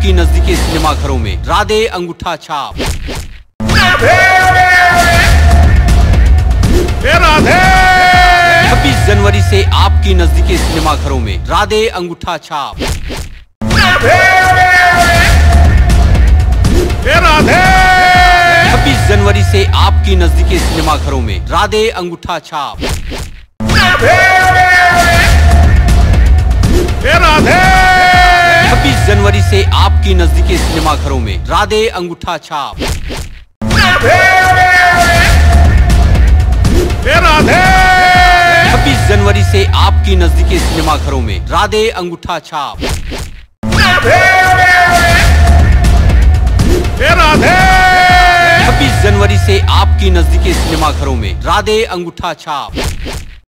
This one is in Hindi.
आपकी नजदीकी सिनेमा घरों में राधे अंगूठा छाप। 26 जनवरी से आपकी नजदीकी सिनेमा घरों में राधे अंगूठा छाप। 26 जनवरी से आपकी नजदीकी सिनेमा घरों में राधे अंगूठा छाप। 26 जनवरी से आपकी नजदीकी सिनेमा घरों में राधे अंगूठा छाप। 26 जनवरी से आपकी नजदीकी सिनेमा घरों में राधे अंगूठा छाप। 26 जनवरी से आपकी नजदीकी सिनेमा घरों में राधे अंगूठा छाप।